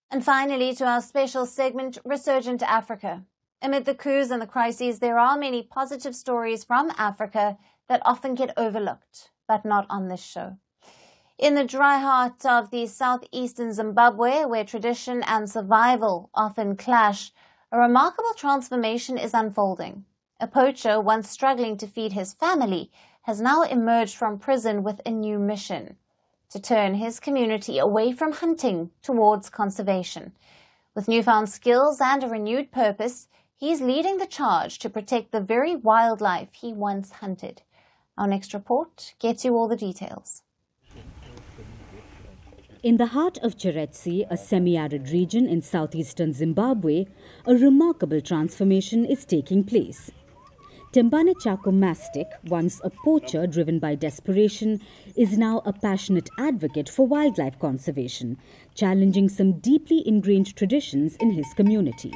And finally, to our special segment, Resurgent Africa. Amid the coups and the crises, there are many positive stories from Africa that often get overlooked, but not on this show. In the dry heart of the Southeastern Zimbabwe, where tradition and survival often clash, a remarkable transformation is unfolding. A poacher, once struggling to feed his family, has now emerged from prison with a new mission: to turn his community away from hunting towards conservation. With newfound skills and a renewed purpose, he's leading the charge to protect the very wildlife he once hunted. Our next report gets you all the details. In the heart of Cheretse, a semi-arid region in southeastern Zimbabwe, a remarkable transformation is taking place. Tembanechako Mastick, once a poacher driven by desperation, is now a passionate advocate for wildlife conservation, challenging some deeply ingrained traditions in his community.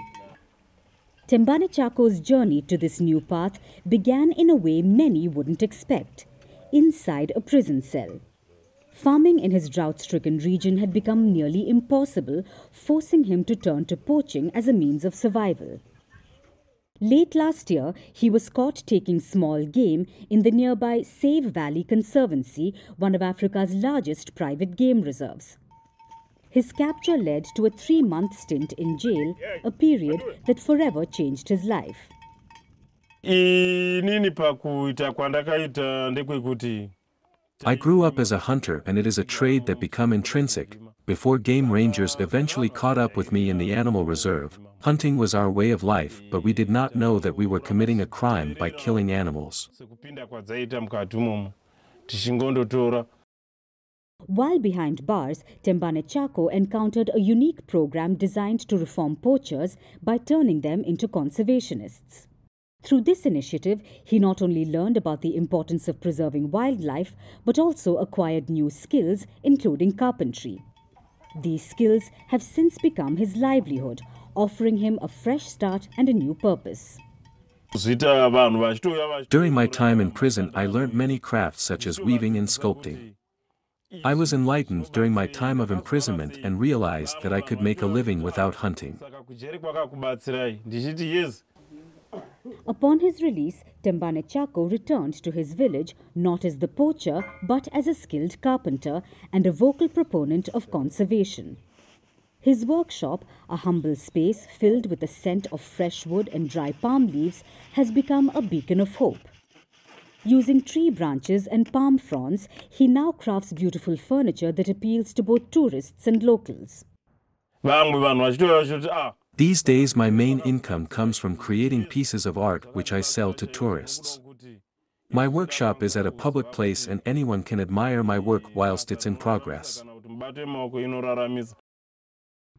Tembanechako's journey to this new path began in a way many wouldn't expect: inside a prison cell. Farming in his drought-stricken region had become nearly impossible, forcing him to turn to poaching as a means of survival. Late last year, he was caught taking small game in the nearby Save Valley Conservancy, one of Africa's largest private game reserves. His capture led to a 3-month stint in jail, a period that forever changed his life. I grew up as a hunter, and it is a trade that became intrinsic. Before game rangers eventually caught up with me in the animal reserve, hunting was our way of life, but we did not know that we were committing a crime by killing animals. While behind bars, Tembanechako encountered a unique program designed to reform poachers by turning them into conservationists. Through this initiative, he not only learned about the importance of preserving wildlife, but also acquired new skills, including carpentry. These skills have since become his livelihood, offering him a fresh start and a new purpose. During my time in prison, I learned many crafts such as weaving and sculpting. I was enlightened during my time of imprisonment and realized that I could make a living without hunting. Upon his release, Tembanechako returned to his village not as the poacher but as a skilled carpenter and a vocal proponent of conservation. His workshop, a humble space filled with the scent of fresh wood and dry palm leaves, has become a beacon of hope. Using tree branches and palm fronds, he now crafts beautiful furniture that appeals to both tourists and locals. These days my main income comes from creating pieces of art which I sell to tourists. My workshop is at a public place and anyone can admire my work whilst it's in progress.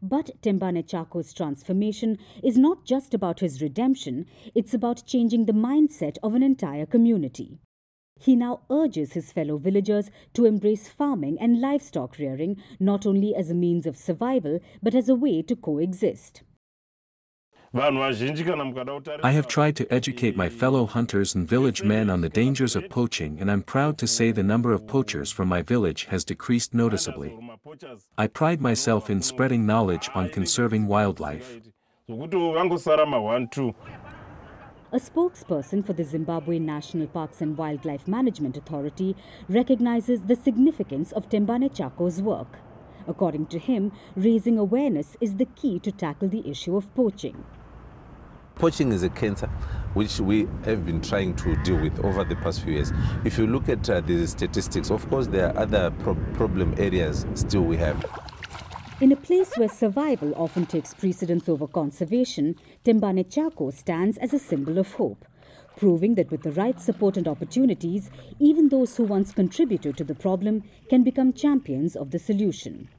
But Tembanechako's transformation is not just about his redemption, it's about changing the mindset of an entire community. He now urges his fellow villagers to embrace farming and livestock rearing not only as a means of survival but as a way to coexist. I have tried to educate my fellow hunters and village men on the dangers of poaching, and I'm proud to say the number of poachers from my village has decreased noticeably. I pride myself in spreading knowledge on conserving wildlife. A spokesperson for the Zimbabwe National Parks and Wildlife Management Authority recognizes the significance of Tembanechako's work. According to him, raising awareness is the key to tackle the issue of poaching. Poaching is a cancer which we have been trying to deal with over the past few years. If you look at the statistics, of course there are other problem areas still we have. In a place where survival often takes precedence over conservation, Tembanechako stands as a symbol of hope, proving that with the right support and opportunities, even those who once contributed to the problem can become champions of the solution.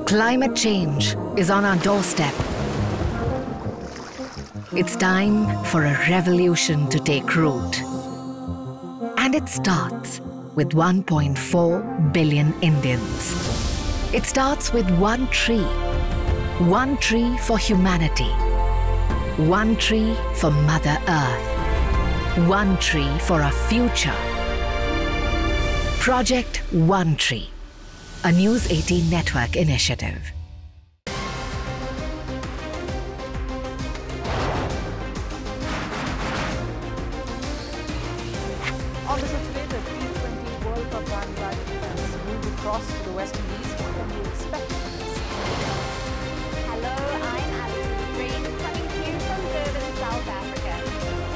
Climate change is on our doorstep. It's time for a revolution to take root. And it starts with 1.4 billion Indians. It starts with one tree for humanity, one tree for Mother Earth, one tree for our future. Project One Tree, a News 18 network initiative. On the today, the T20 World Cup run by defense moved across to the West Indies. What can we expect from this? Hello, I'm Alyson, coming to you from Durban, South Africa.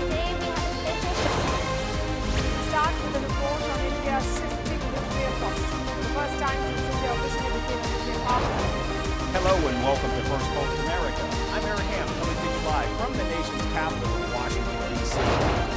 Today we have a special show. We start with a report on India's systemic nuclear posture. The first time since India officially became a nuclear power. Hello and welcome to Firstpost America. I'm Eric Ham, coming to you live from the nation's capital in Washington, D.C.